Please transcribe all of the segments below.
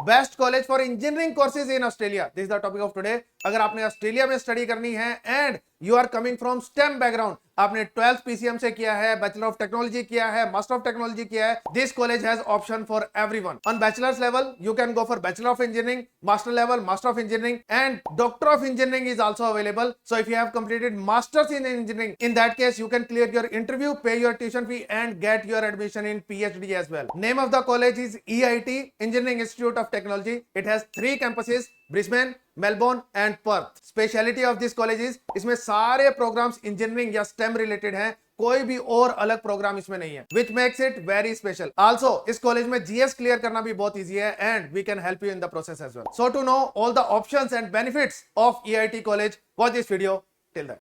Best college for engineering courses in Australia, this is the topic of today. अगर आपने Australia में study करनी है and you are coming from STEM background, आपने 12th PCM से किया है, बैचलर ऑफ टेक्नोलॉजी किया है, मास्टर ऑफ टेक्नोलॉजी किया है, this college has option for everyone. On bachelors level you can go for bachelor of engineering, master level master of engineering, and doctor of engineering is also available. So if you have completed masters in engineering, in that case you can clear your interview, pay your tuition fee and get your admission in PhD as well. Name of the college is EIT, Engineering Institute of Technology. It has 3 campuses, Brisbane, Melbourne and Perth. Speciality of this college is इसमें सारे programs engineering या STEM related हैं, कोई भी और अलग programme इसमें नहीं है, which makes it very special. Also, इस कॉलेज में GS क्लियर करना भी बहुत इजी है and we can help you in the process as well. So to know all the options and benefits of EIT college, watch this video till then.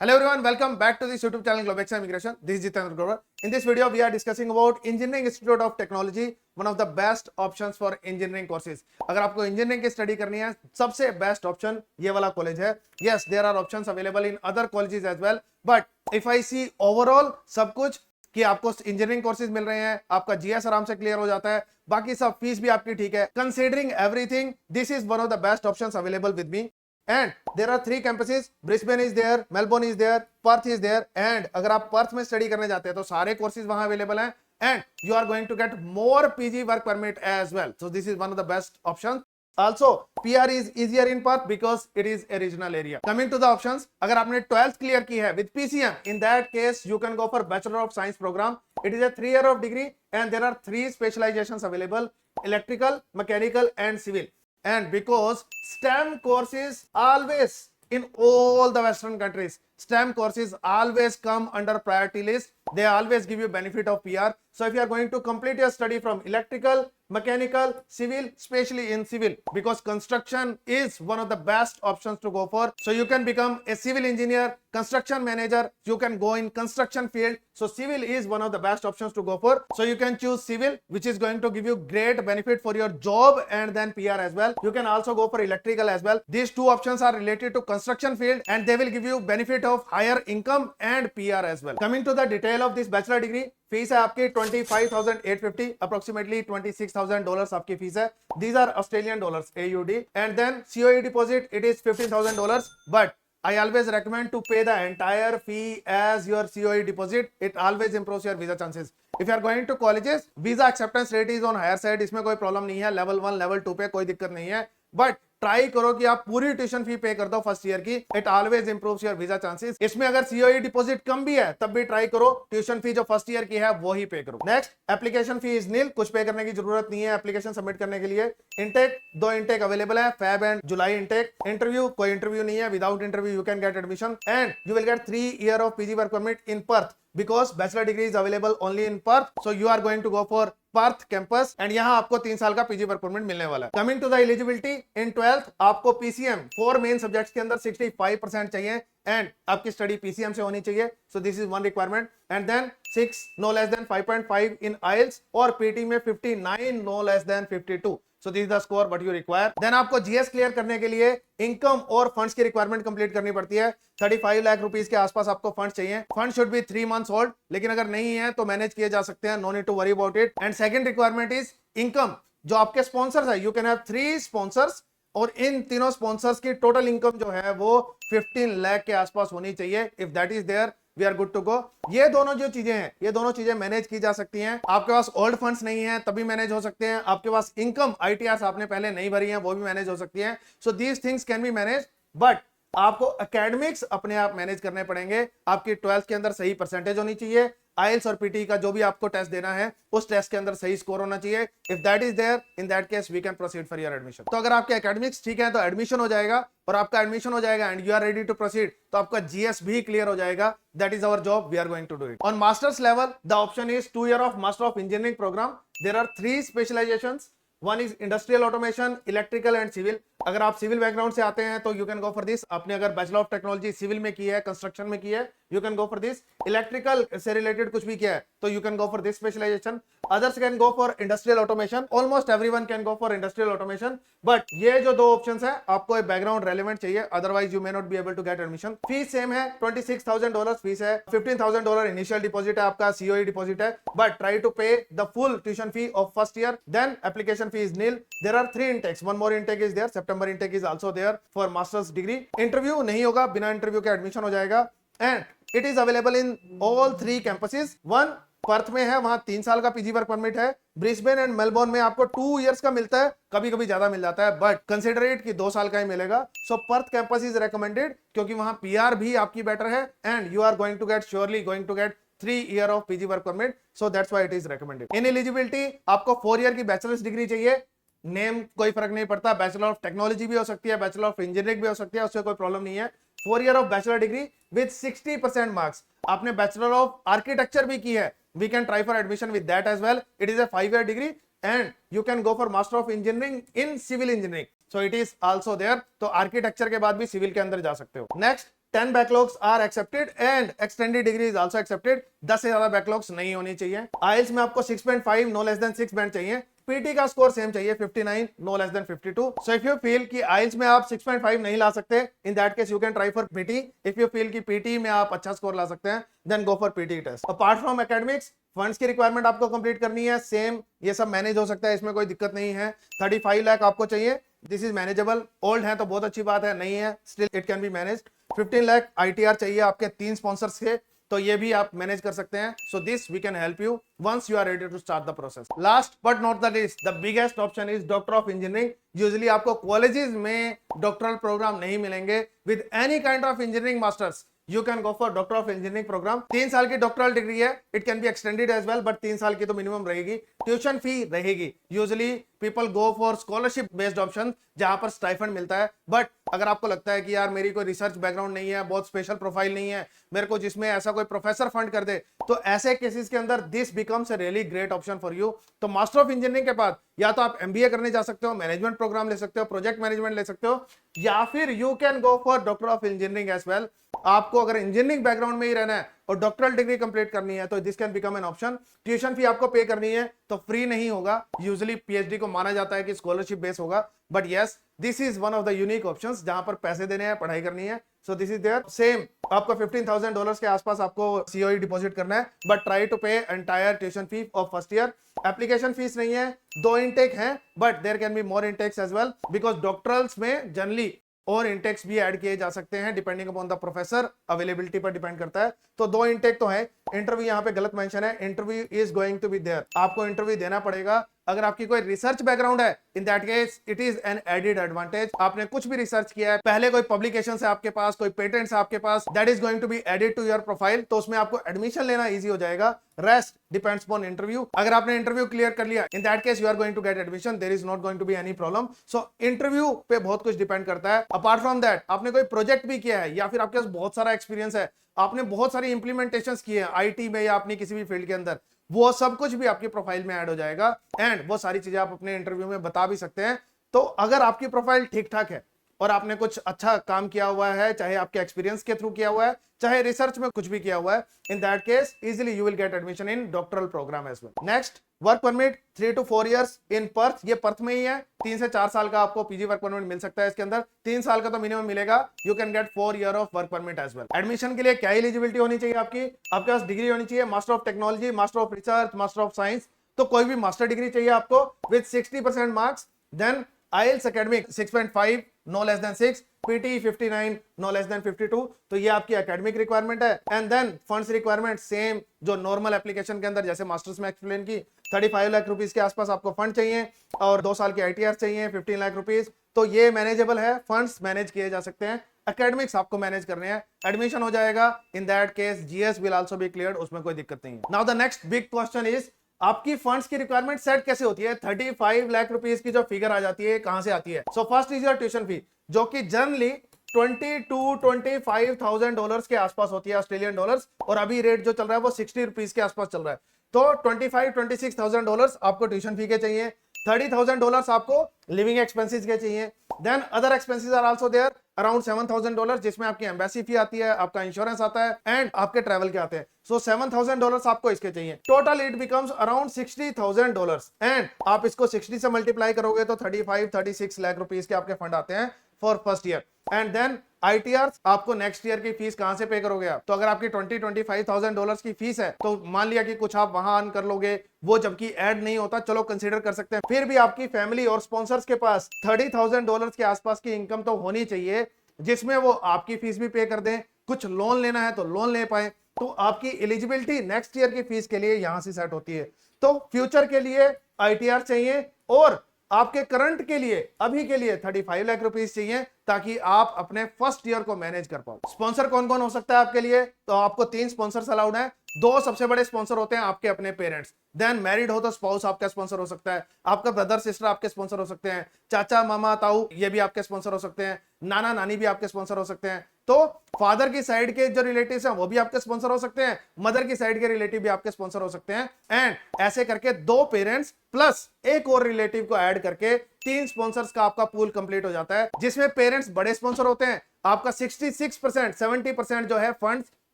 Hello everyone, welcome back to this YouTube channel Globex Immigration. This is Jitendra Grover. In this video, we are discussing about Engineering Institute of Technology, one of the best options for engineering courses. अगर आपको engineering की study करनी है, सबसे best option ये वाला college है. Yes, there are options available in other colleges as well. But if I see overall सब कुछ कि आपको इंजीनियरिंग कोर्सेज मिल रहे हैं, आपका जीएस आराम से क्लियर हो जाता है, बाकी सब फीस भी आपकी ठीक है. Considering everything, this is one of the best options available with me. And there are 3 campuses, Brisbane is there, Melbourne is there, Perth is there. And अगर आप पर्थ में स्टडी करने जाते हैं तो सारे कोर्सेज वहां अवेलेबल हैं and you are going to get more PG work permit as well. So this is one of the best options. Also, PR is easier in Perth because it is a regional area. Coming to the options, अगर आपने 12th clear की है with PCM, in that case you can go for Bachelor of Science program. It is a 3 year of degree and there are 3 specializations available: electrical, mechanical and civil. And because STEM courses always in all the Western countries, STEM courses always come under priority list. They always give you benefit of PR. So if you are going to complete your study from electrical, mechanical, civil, especially in civil, because construction is one of the best options to go for. So you can become a civil engineer, construction manager, you can go in construction field. So civil is one of the best options to go for. So you can choose civil, which is going to give you great benefit for your job and then PR as well. You can also go for electrical as well. These 2 options are related to construction field and they will give you benefit of higher income and PR as well. Coming to the detail of this bachelor degree, fees है आपकी 25,850, approximately $26,000 आपकी fees है. These are Australian dollars, AUD, and then COE deposit, it is $15,000. But I always recommend to pay the entire fee as your COE deposit. It always improves your visa chances. If you are going to colleges, visa acceptance rate is on higher side. इसमें कोई problem नहीं है, level 1 level 2 पे कोई दिक्कत नहीं है. But try करो कि आप पूरी ट्यूशन फी पे कर दो फर्स्ट ईयर की. It always improves your visa chances. इसमें अगर सीओई डिपॉजिट कम भी है तब भी ट्राई करो ट्यूशन फी जो फर्स्ट ईयर की है वो ही पे करो. नेक्स्ट, एप्लीकेशन फी इज नील, कुछ पे करने की जरूरत नहीं है एप्लीकेशन सबमिट करने के लिए. इनटेक 2 इनटेक अवेलेबल है, Feb and July intake. Interview कोई इंटरव्यू नहीं है, without interview you can get admission and you will gate 3 year of PG work permit in Perth because bachelor degree is available only in Perth. So you are going to go for Perth campus and यहाँ आपको 3 साल का PG work permit मिलने वाला है. Coming to the eligibility, in 12th आपको PCM 4 main subjects के अंदर 65% चाहिए and आपकी स्टडी PCM से होनी चाहिए. So this is one requirement and then 6 no less than 5.5 in IELTS और PT में 59 no less than 52. So this is the score what you require. Then आपको GS क्लियर करने के लिए इनकम और फंड्स की रिक्वायरमेंट कंप्लीट करनी पड़ती है. 35 लाख रुपीस के आसपास आपको फंड चाहिए. Fund should be 3 months old, लेकिन अगर नहीं है तो मैनेज किए जा सकते हैं. No need to worry about it. And second requirement is income. जो आपके स्पॉन्सर्स है, यू कैन हैव 3 स्पॉन्सर्स और इन तीनों स्पॉन्सर्स की टोटल इनकम जो है वो 15 लाख के आसपास होनी चाहिए. If that is there we are good to go. ये दोनों जो चीजें हैं, ये दोनों चीजें मैनेज की जा सकती हैं. आपके पास ओल्ड फंड्स नहीं है तभी मैनेज हो सकते हैं. आपके पास इनकम आईटीआर आपने पहले नहीं भरी है वो भी मैनेज हो सकती है. So these things can be manage. But आपको एकेडमिक्स अपने आप मैनेज करने पड़ेंगे. आपकी 12th के अंदर सही परसेंटेज होनी चाहिए. आइल्स और पीटी का जो भी आपको टेस्ट देना है उस टेस्ट के अंदर सही स्कोर होना चाहिए. If that is there, in that case we can proceed for your admission. तो अगर आपके एकेडमिक्स ठीक है तो एडमिशन हो जाएगा, और आपका एडमिशन हो जाएगा and you are ready to proceed तो आपका जीएस भी क्लियर हो जाएगा. That is our job, we are going to do it. On masters level the option is 2 year of master of engineering program. There are 3 specializations. One is industrial automation, electrical and civil. अगर आप civil background से आते हैं तो you can go for this. आपने अगर bachelor of technology civil में की है, कंस्ट्रक्शन में की है, you can go for this. Electrical से रिलेटेड कुछ भी किया है तो you can go for this specialization. Others can go for industrial automation. Almost everyone can go for industrial automation, but ये जो दो ऑप्शंस है आपको एक बैकग्राउंड रेलेवेंट चाहिए, otherwise you may not be able to get admission. Fees same है, $26,000 fees है, $15,000 initial deposit है, आपका सीओई डिपॉजिट है, but try to pay the full tuition fee of first year, then application fee is nil. There are 3 intakes, one more intake is there, September intake is also there for master's degree। Interview नहीं होगा, बिना interview के admission हो जाएगा, and it is available in all 3 campuses. One Perth में है, वहां 3 साल का पीजी वर्क परमिट है। ब्रिस्बेन एंड मेलबोर्न में आपको 2 years का मिलता है, कभी कभी ज्यादा मिल जाता है, बट कंसिडर इट कि 2 साल का ही मिलेगा। So Perth campus is recommended क्योंकि वहां पीआर भी आपकी बेटर है, and you are going to get surely going to get 3 year of PG work permit, so that's why it is recommended। In eligibility आपको 4 year की bachelors degree चाहिए, name कोई फर्क नहीं पड़ता, बैचलर ऑफ टेक्नोलॉजी भी हो सकती है, बैचलर ऑफ इंजीनियरिंग भी हो सकती है, उससे कोई प्रॉब्लम नहीं है। 4 year of bachelor degree with 60% marks. आपने बैचलर ऑफ आर्किटेक्चर भी की है, we can try for admission with that as well. It is a 5 year degree and you can go for master of engineering in civil engineering, so it is also there. तो architecture के बाद भी civil के अंदर जा सकते हो। Next, 10 backlogs are accepted and extended degree is also accepted। 10 से ज्यादा backlogs नहीं होनी चाहिए। IELTS में आपको 6.5 no less than 6 बैंड चाहिए। पीटी का स्कोर सेम चाहिए 59 no less than 52। so if you feel कि IELTS में आप 6.5 नहीं ला सकते, in that case you can try for PT। if you feel कि PT में आप अच्छा स्कोर ला सकते हैं, then go for PT test। apart from academics, funds की रिक्वायरमेंट आपको कंप्लीट करनी है, सेम ये सब मैनेज हो सकता है, इसमें कोई दिक्कत नहीं है। 35 लाख आपको चाहिए, दिस इज मैनेजेबल। ओल्ड है तो बहुत अच्छी बात है, नहीं है still it can be managed. 15 lakh ITR चाहिए आपके 3 स्पॉन्सर्स के, तो ये भी आप मैनेज कर सकते हैं। So this we can help you once you are ready to start the process. Last but not the least, the biggest option is doctor of engineering. Usually आपको कॉलेजेस में डॉक्टरल प्रोग्राम नहीं मिलेंगे with any kind of engineering masters. You can go for doctor of engineering program. 3 साल की doctoral degree है, it can be extended as well, but 3 साल की तो मिनिमम रहेगी। ट्यूशन फी रहेगी। Usually people go for scholarship based option जहां पर स्टाइफंड मिलता है, बट अगर आपको लगता है कि यार मेरी कोई रिसर्च बैकग्राउंड नहीं है, बहुत स्पेशल प्रोफाइल नहीं है मेरे को जिसमें ऐसा कोई प्रोफेसर फंड कर दे, तो ऐसे केसेस के अंदर this becomes a really great option for you. तो मास्टर ऑफ इंजीनियरिंग के बाद या तो आप MBA करने जा सकते हो, मैनेजमेंट प्रोग्राम ले सकते हो, प्रोजेक्ट मैनेजमेंट ले सकते हो, या फिर you can go for doctor of engineering as well. आपको अगर इंजीनियरिंग बैकग्राउंड में ही रहना है और डॉक्टरल डिग्री कंप्लीट करनी है तो this can become an option. Tuition fee आपको पे करनी है तो फ्री नहीं होगा, यूजुअली PhD को माना जाता है कि स्कॉलरशिप बेस होगा, but yes this is one of the unique options जहां पर पैसे देने हैं, पढ़ाई करनी है। So this is there. Same आपको $15,000 के आसपास आपको COE डिपॉजिट करना है, but try to pay entire tuition fee of first year. Application fees नहीं है, 2 इंटेक है, but there can be more intakes as well, because doctorals में जनरली और इंटेक्स भी ऐड किए जा सकते हैं depending upon the professor, availability पर डिपेंड करता है। तो 2 इंटेक तो है। इंटरव्यू यहाँ पे गलत मेंशन है, interview is going to be there, आपको इंटरव्यू देना पड़ेगा। अगर आपकी कोई रिसर्च बैकग्राउंड है, in that case it is an added advantage. आपने कुछ भी रिसर्च किया है, पहले कोई पब्लिकेशन है आपके पास, कोई पेटेंट्स है आपके पास, that is going to be added to your profile, तो उसमें आपको एडमिशन लेना इजी हो जाएगा। Rest depends upon interview. अगर आपने इंटरव्यू क्लियर कर लिया, in that case you are going to get admission, there is not going to be any problem. So interview पे बहुत कुछ डिपेंड करता है। अपार्ट फ्रॉम दैट, आपने कोई प्रोजेक्ट भी किया है या फिर आपके पास बहुत सारा एक्सपीरियंस है, आपने बहुत सारी इंप्लीमेंटेशंस किए हैं IT में या अपनी किसी भी फील्ड के अंदर, वो सब कुछ भी आपकी प्रोफाइल में ऐड हो जाएगा, एंड वो सारी चीजें आप अपने इंटरव्यू में बता भी सकते हैं। तो अगर आपकी प्रोफाइल ठीक ठाक है और आपने कुछ अच्छा काम किया हुआ है, चाहे आपके एक्सपीरियंस के थ्रू किया हुआ है, चाहे रिसर्च में कुछ भी किया हुआ है, in that case easily you will get admission in doctoral program as well. Next, work permit 3 to 4 years in Perth. ये पर्थ में ही है, 3 से 4 साल का आपको PG वर्क परमिट मिल सकता है। इसके अंदर 3 साल का तो मिनिमम मिलेगा, you can get 4 year of work permit as well. Admission के लिए क्या एलिजिबिलिटी होनी चाहिए आपकी? आपके पास डिग्री होनी चाहिए master of technology, master of research, master of science, तो कोई भी मास्टर डिग्री चाहिए आपको with 60% marks. Then IELTS academic 6.5 no less than 6, PT 59 no less than 52, तो ये आपकी एकेडमिक रिक्वायरमेंट है। And then funds requirement same जो नॉर्मल एप्लीकेशन के अंदर, जैसे मास्टर्स में एक्सप्लेन की, 35 लाख रुपीस के आसपास आपको फंड चाहिए और 2 साल की ITR चाहिए 15 लाख रुपीस, तो ये मैनेजेबल है, फंड्स मैनेज किए जा सकते हैं। एकेडमिक्स आपको मैनेज करने हैं, एडमिशन हो जाएगा। इन that case GS will also be cleared, उसमें कोई दिक्कत नहीं है। Now the next big question is, आपकी फंड्स की रिक्वायरमेंट सेट कैसे होती है? 35 लाख रुपीस की जो फिगर आ जाती है, कहां से आती है? So first is your tuition fee, जो कि जनरली 20 to 25,000 डॉलर्स के आसपास होती है, ऑस्ट्रेलियन डॉलर्स, और अभी रेट जो चल रहा है वो 60 रुपीस के आसपास चल रहा है। तो 25-26,000 डॉलर्स आपको ट्यूशन फी के चाहिए। $30,000 आपको लिविंग एक्सपेंसेस के चाहिए। Then other expenses are also there around $7,000, जिसमें आपकी एम्बेसी फी आती है, आपका इंश्योरेंस आता है एंड आपके ट्रैवल के आते हैं। सो $7,000 आपको इसके चाहिए। Total it becomes around $60,000 and आप इसको 60 से मल्टीप्लाई करोगे तो 35-36 लाख रुपीस के आपके फंड आते हैं for first year. And then ITR आपको नेक्स्ट ईयर की फीस कहां से पे करोगे आप? तो अगर आपकी $25,000 की फीस है तो मान लिया कि कुछ आप वहां अर्न कर लोगे, वो जबकि ऐड नहीं होता, चलो कंसीडर कर सकते हैं। फिर भी आपकी फैमिली और स्पॉन्सर्स के पास $30,000 के आसपास की इनकम तो होनी चाहिए, जिसमें वो आपकी फीस भी पे कर दें, कुछ लोन लेना है तो लोन ले पाए, तो आपकी एलिजिबिलिटी नेक्स्ट ईयर की फीस के लिए यहां से सेट होती है। तो फ्यूचर के लिए ITR चाहिए और आपके करंट के लिए अभी के लिए 35 लाख रुपीस चाहिए, ताकि आप अपने फर्स्ट ईयर को मैनेज कर पाओ। स्पॉन्सर कौन कौन हो सकता है आपके लिए? तो आपको 3 स्पॉन्सर्स अलाउड है। 2 सबसे बड़े स्पॉन्सर होते हैं आपके अपने पेरेंट्स, देन मैरिड हो तो स्पाउस आपका स्पॉन्सर हो सकता है, आपका ब्रदर सिस्टर आपके स्पॉन्सर हो सकते हैं, चाचा मामा ताऊ ये भी आपके स्पॉन्सर हो सकते हैं, नाना नानी भी आपके स्पॉन्सर हो सकते हैं। तो फादर की साइड के जो रिलेटिव्स हैं वो भी आपके स्पॉन्सर हो सकते हैं, मदर की साइड के रिलेटिव भी आपके स्पॉन्सर हो सकते हैं। एंड ऐसे करके 2 पेरेंट्स प्लस एक और रिलेटिव को ऐड करके 3 स्पॉन्सर्स का आपका पूल कंप्लीट हो जाता है, जिसमें पेरेंट्स बड़े स्पॉन्सर होते हैं। आपका 66% 70% जो है फंड्स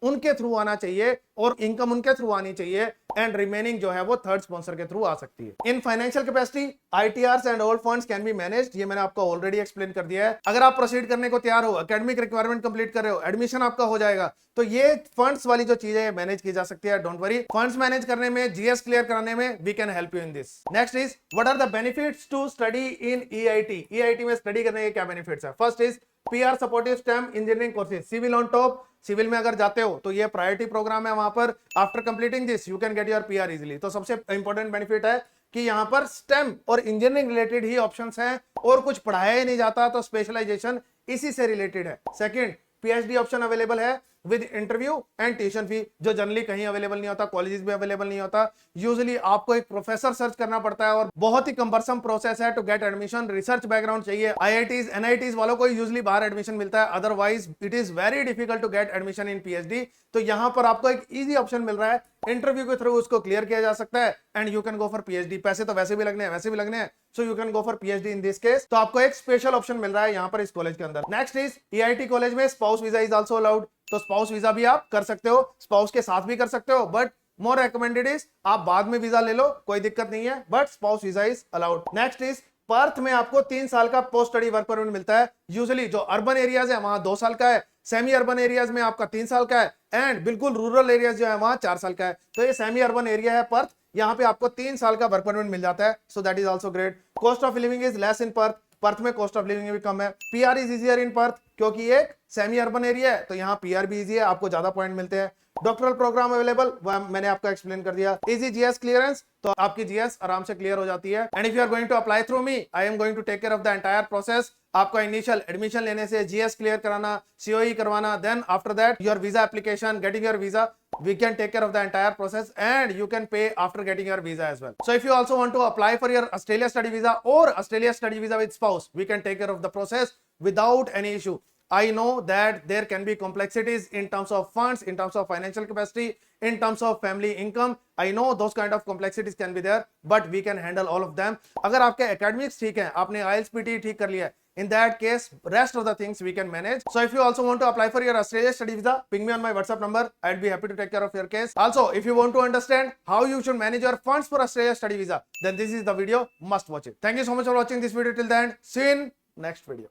उनके थ्रू आना चाहिए और इनकम उनके थ्रू आनी चाहिए, एंड रिमेनिंग जो है वो थर्ड स्पॉन्सर के थ्रू आ सकती है। In financial capacity ITRs and all funds can be managed, ये मैंने आपको ऑलरेडी एक्सप्लेन कर दिया है। अगर आप प्रोसीड करने को तैयार हो, एकेडमिक रिक्वायरमेंट कंप्लीट कर रहे हो, एडमिशन आपका हो जाएगा, तो ये फंड्स वाली जो चीजें मैनेज की जा सकती है। डोंट वरी, फंड्स मैनेज करने में, GS क्लियर कराने में we can help you in this. Next is what are the benefits to study in EIT। EIT में स्टडी करने के क्या बेनिफिट्स है? First is PR supportive STEM engineering courses, civil on top. Civil में अगर जाते हो तो ये प्रायोरिटी प्रोग्राम है, वहां पर after completing this you can get your PR easily. तो सबसे इंपॉर्टेंट बेनिफिट है कि यहाँ पर स्टेम और इंजीनियरिंग रिलेटेड ही ऑप्शंस हैं और कुछ पढ़ाया ही नहीं जाता, तो स्पेशलाइजेशन इसी से रिलेटेड है। सेकंड, PhD ऑप्शन अवेलेबल है with interview and tuition fee, जो जनरली कहीं अवेलेबल नहीं होता, कॉलेजेस में अवेलेबल नहीं होता। यूजुअली आपको एक प्रोफेसर सर्च करना पड़ता है और बहुत ही कंबरसम प्रोसेस है to get admission. Research background चाहिए। IITs NITs वालों को यूजुअली बाहर एडमिशन मिलता है, otherwise it is very difficult to get admission in PhD। तो यहां पर आपको एक इजी ऑप्शन मिल रहा है, इंटरव्यू के थ्रू उसको क्लियर किया जा सकता है and you can go for PhD। पैसे तो वैसे भी लगने हैं, वैसे भी लगने हैं, so you can go for PhD in this case. तो आपको एक स्पेशल ऑप्शन मिल रहा है यहां पर इस कॉलेज के अंदर। नेक्स्ट इज EIT कॉलेज में spouse visa is also allowed, तो स्पाउस वीजा भी आप कर सकते हो, स्पाउस के साथ भी कर सकते हो, बट मोर रेकमेंडेड इज आप बाद में वीजा ले लो, कोई दिक्कत नहीं है, but spouse visa is allowed. Next is Perth में आपको 3 साल का पोस्ट स्टडी वर्क परमिट मिलता है। यूजुअली जो अर्बन एरियाज है वहां 2 साल का है, सेमी अर्बन एरियाज में आपका 3 साल का है, एंड बिल्कुल रूरल एरियाज जो है वहां 4 साल का है। तो ये सेमी अर्बन एरिया है पर्थ, यहाँ पे आपको 3 साल का वर्क परमिट मिल जाता है, so that is also great. Cost of living is less in Perth, Perth में कॉस्ट ऑफ लिविंग भी कम है। PR is easier in Perth, क्योंकि एक सेमी अर्बन एरिया है तो यहाँ PR भी इजी है, आपको ज्यादा पॉइंट मिलते हैं। डॉक्टरल प्रोग्राम अवेलेबल, मैंने आपको एक्सप्लेन कर दिया। इजी GS क्लियरेंस, तो आपकी GS आराम से क्लियर हो जाती है। And if you are going to apply through me, I am going to take care of the entire process. आपका इनिशियल एडमिशन लेने से GS क्लियर कराना, COE करवाना, then after that your visa application, getting your visa, we can take care of the entire process and you can pay after getting your visa as well. So if you also want to apply for your Australia study visa or Australia study visa with spouse, we can take care of the process without any issue. I know that there can be complexities in terms of funds, in terms of financial capacity, in terms of family income. I know those kind of complexities can be there, but we can handle all of them. अगर आपके academics ठीक है, आपने IELTS PT ठीक कर लिया है, in that case rest of the things we can manage. So if you also want to apply for your Australia study visa, ping me on my WhatsApp number. I'd be happy to take care of your case. Also, if you want to understand how you should manage your funds for Australia study visa, then this is the video, must watch it. Thank you so much for watching this video till the end. See you in next video.